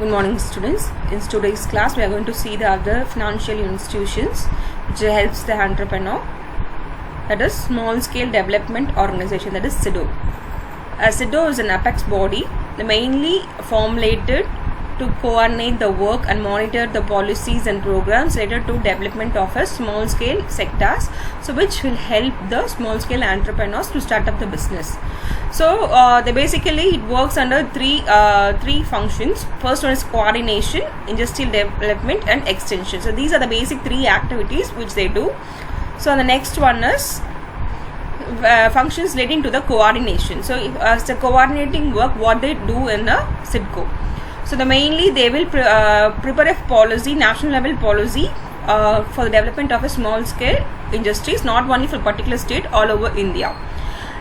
Good morning, students. In today's class, we are going to see the other financial institutions which helps the entrepreneur. That is Small Scale Development Organization, that is SIDO. SIDO is an apex body mainly formulated to coordinate the work and monitor the policies and programs related to development of a small scale sectors, so which will help the small scale entrepreneurs to start up the business. So it works under three functions. First one is coordination, industrial development and extension. So these are the basic three activities which they do. So the next one is functions relating to the coordination. So as the coordinating work, what they do in a SIDCO. So mainly they will prepare a policy, national level policy for the development of a small scale industries, not only for a particular state, all over India.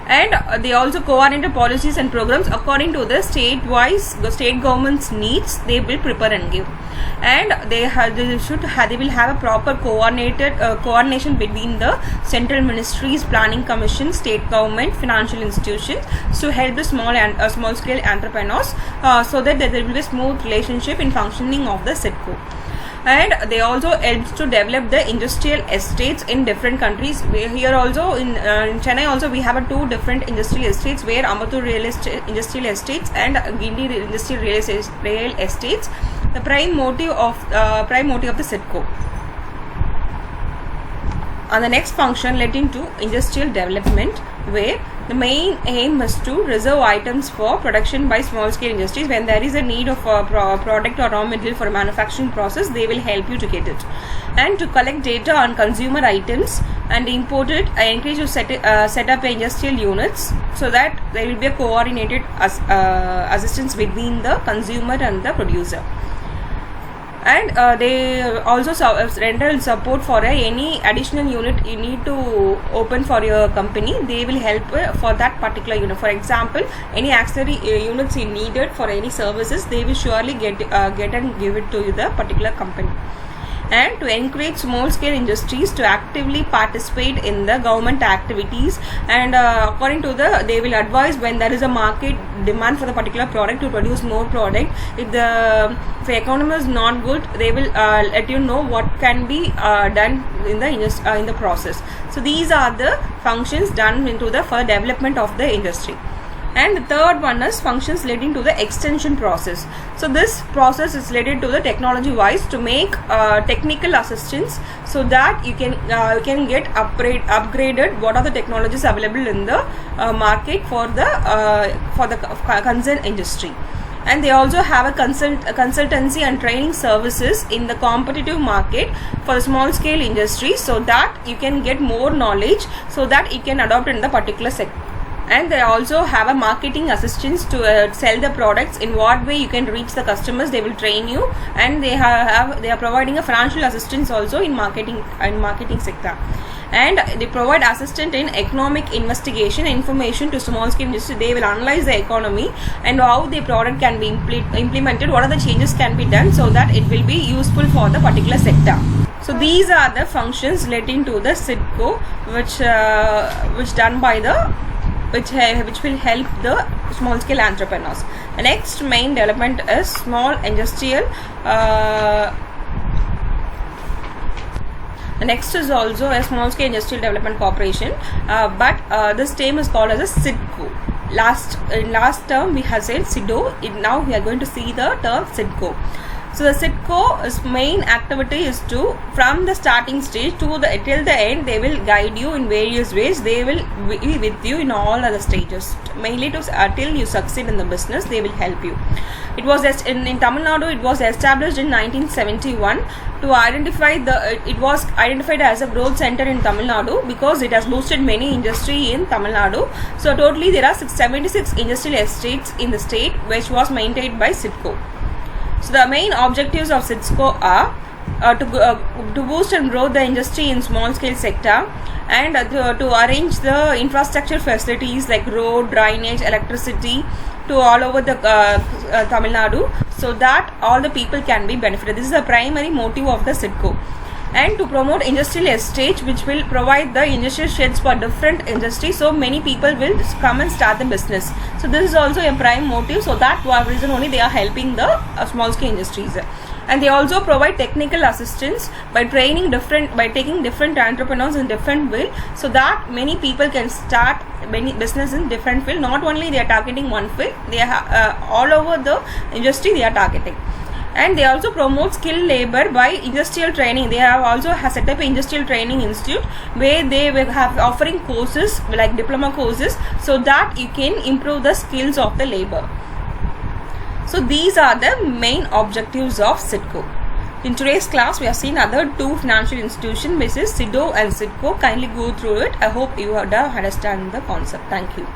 And they also coordinate policies and programs according to the state government's needs. They will prepare and give, and they will have a proper coordination between the central ministries, planning commission, state government, financial institutions to help the small scale entrepreneurs, so that there will be a smooth relationship in functioning of the SIDCO. And they also helps to develop the industrial estates in different countries. Here also in Chennai also we have two different industrial estates, where Ambattur industrial estates and Guindy industrial real estates. The prime motive of the SIDCO. And the next function relating to industrial development, where the main aim is to reserve items for production by small scale industries. When there is a need of a product or raw material for a manufacturing process, they will help you to get it. And to collect data on consumer items and import it, I encourage you to set up industrial units, so that there will be a coordinated assistance between the consumer and the producer. And they also render support for any additional unit you need to open for your company. They will help for that particular unit. For example, any auxiliary units you needed for any services, they will surely get and give it to the particular company. And to encourage small scale industries to actively participate in the government activities, and according to they will advise when there is a market demand for the particular product to produce more product. If the economy is not good, they will let you know what can be done in the process. So these are the functions done into the for development of the industry. And the third one is functions relating to the extension process. So this process is related to the technology wise to make technical assistance, so that you can get upgraded what are the technologies available in the market for the concerned industry. And they also have a consultancy and training services in the competitive market for the small scale industry, so that you can get more knowledge, so that you can adopt in the particular sector. And they also have a marketing assistance to sell the products, in what way you can reach the customers. They will train you, and they are providing a financial assistance also in marketing sector. And they provide assistance in economic investigation information to small scale industry. They will analyze the economy and how the product can be implemented, what are the changes can be done, so that it will be useful for the particular sector. So these are the functions relating to the SIDCO, which done by the which will help the small scale entrepreneurs. The next main development is small industrial. The next is also a small scale industrial development corporation, but this term is called as a SIDCO. Last term we have said SIDO. Now we are going to see the term SIDCO. So the SIDCO's main activity is to, from the starting stage till the end, they will guide you in various ways. They will be with you in all other stages, mainly till you succeed in the business. They will help you. It was in Tamil Nadu. It was established in 1971 to identify it was identified as a growth center in Tamil Nadu, because it has boosted many industry in Tamil Nadu. So totally there are 76 industrial estates in the state, which was maintained by SIDCO. So the main objectives of SIDCO are to boost and grow the industry in small scale sector, and to arrange the infrastructure facilities like road, drainage, electricity to all over the Tamil Nadu, so that all the people can be benefited. This is the primary motive of the SIDCO. and to promote industrial estates which will provide the industrial sheds for different industries, so many people will come and start the business. So this is also a prime motive, so that reason only they are helping the small scale industries. And they also provide technical assistance by taking different entrepreneurs in different field, so that many people can start many business in different field. Not only they are targeting one field, they are all over the industry they are targeting. And they also promote skilled labor by industrial training. They have also set up an industrial training institute where they will have offering courses like diploma courses, so that you can improve the skills of the labor. So these are the main objectives of CIDCO. In today's class, we have seen other two financial institutions, which is CIDO and CIDCO. Kindly go through it. I hope you have understand the concept. Thank you.